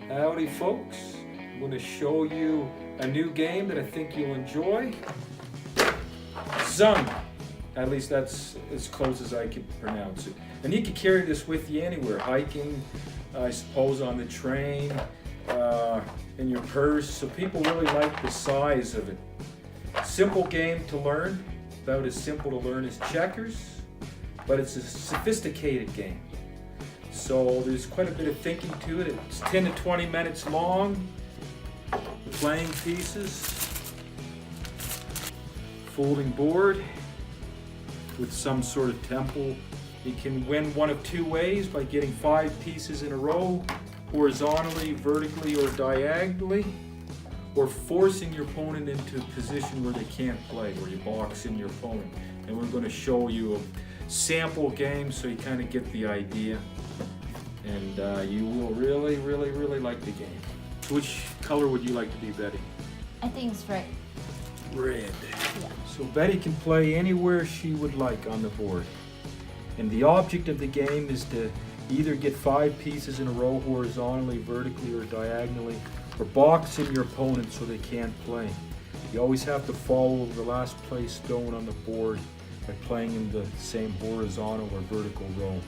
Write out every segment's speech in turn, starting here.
Howdy folks, I'm going to show you a new game that I think you'll enjoy. XXung, at least that's as close as I can pronounce it. And you can carry this with you anywhere, hiking, I suppose on the train, in your purse, so people really like the size of it. Simple game to learn, about as simple to learn as checkers, but it's a sophisticated game. So there's quite a bit of thinking to it. It's 10 to 20 minutes long, playing pieces, folding board with some sort of tempo. You can win one of two ways, by getting 5 pieces in a row, horizontally, vertically, or diagonally, or forcing your opponent into a position where they can't play, where you box in your opponent. And we're going to show you a sample game so you kind of get the idea. And you will really like the game. Which color would you like to be, Betty? I think it's red. Red. Yeah. So Betty can play anywhere she would like on the board. And the object of the game is to either get 5 pieces in a row horizontally, vertically, or diagonally, or box in your opponent so they can't play. You always have to follow the last place stone on the board by playing in the same horizontal or vertical row.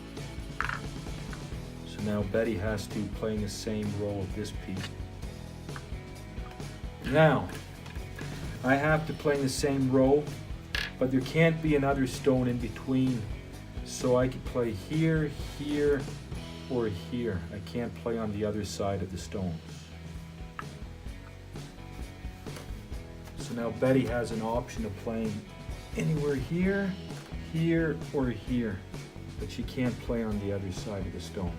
So now Betty has to play in the same row of this piece. Now, I have to play in the same row, but there can't be another stone in between. So I could play here, here, or here. I can't play on the other side of the stones. So now Betty has an option of playing anywhere here, here, or here, but she can't play on the other side of the stone.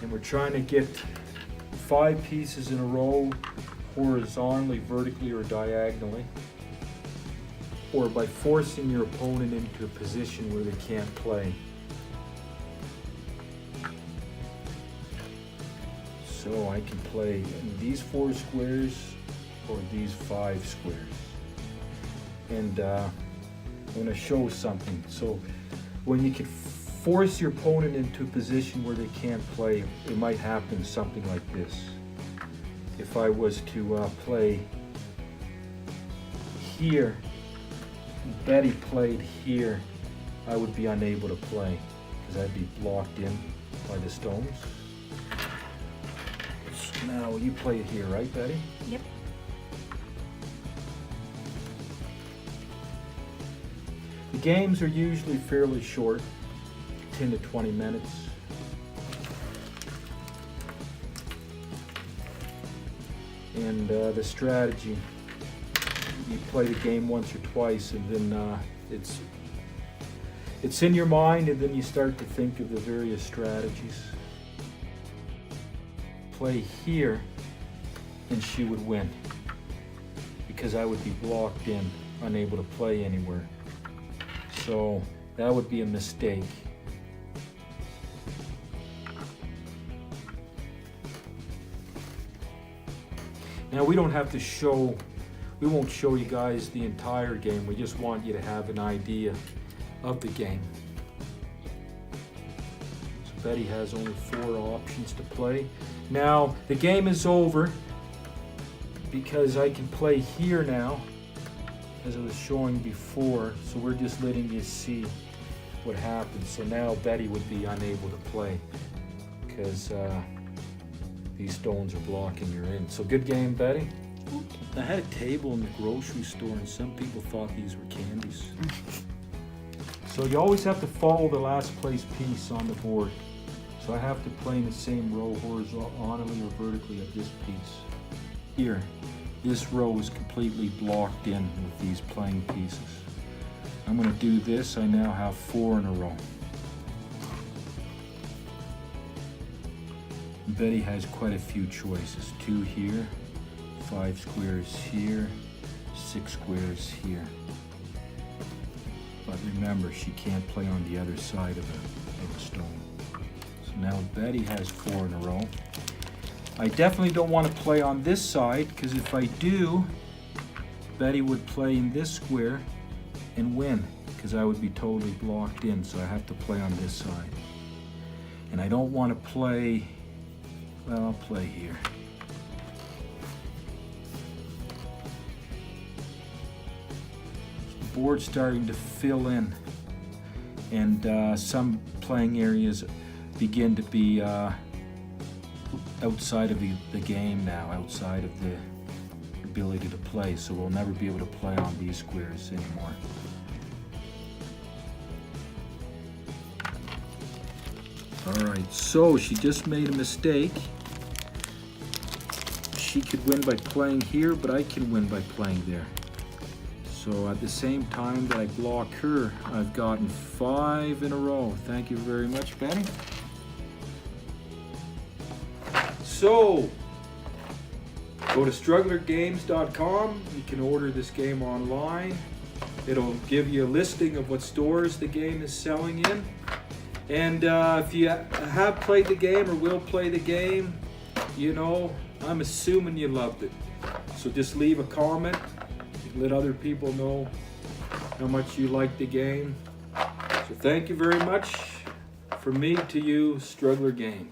And we're trying to get 5 pieces in a row, horizontally, vertically, or diagonally, or by forcing your opponent into a position where they can't play. So I can play in these 4 squares or these 5 squares. And I'm going to show something. So when you can force your opponent into a position where they can't play, it might happen something like this. If I was to play here, Betty played here, I would be unable to play because I'd be blocked in by the stones. So now you play it here, right, Betty? Yep. The games are usually fairly short, 10 to 20 minutes. And the strategy, you play the game once or twice, and then it's in your mind, and then you start to think of the various strategies. Play here, and she would win, because I would be blocked in, unable to play anywhere. So that would be a mistake. Now we don't have to show, we won't show you guys the entire game. We just want you to have an idea of the game. So Betty has only 4 options to play. Now the game is over because I can play here now, as I was showing before. So we're just letting you see what happens. So now Betty would be unable to play because these stones are blocking her in. So good game, Betty. I had a table in the grocery store and some people thought these were candies. So you always have to follow the last place piece on the board. So I have to play in the same row horizontally or vertically of this piece. Here, this row is completely blocked in with these playing pieces. I'm going to do this. I now have 4 in a row. Betty has quite a few choices. 2 here, 5 squares here, 6 squares here. But remember, she can't play on the other side of a stone. So now Betty has 4 in a row. I definitely don't want to play on this side, because if I do, Betty would play in this square and win, because I would be totally blocked in. So I have to play on this side. And I don't want to play Well, I'll play here. The board's starting to fill in, and some playing areas begin to be outside of the game now, outside of the ability to play, so we'll never be able to play on these squares anymore. Alright, so she just made a mistake. She could win by playing here, but I can win by playing there. So at the same time that I block her, I've gotten 5 in a row. Thank you very much, Patty. So, go to strugglergames.com. You can order this game online. It'll give you a listing of what stores the game is selling in. And if you have played the game or will play the game, you know, I'm assuming you loved it. So just leave a comment. Let other people know how much you like the game. So thank you very much. From me to you, Struggler Games.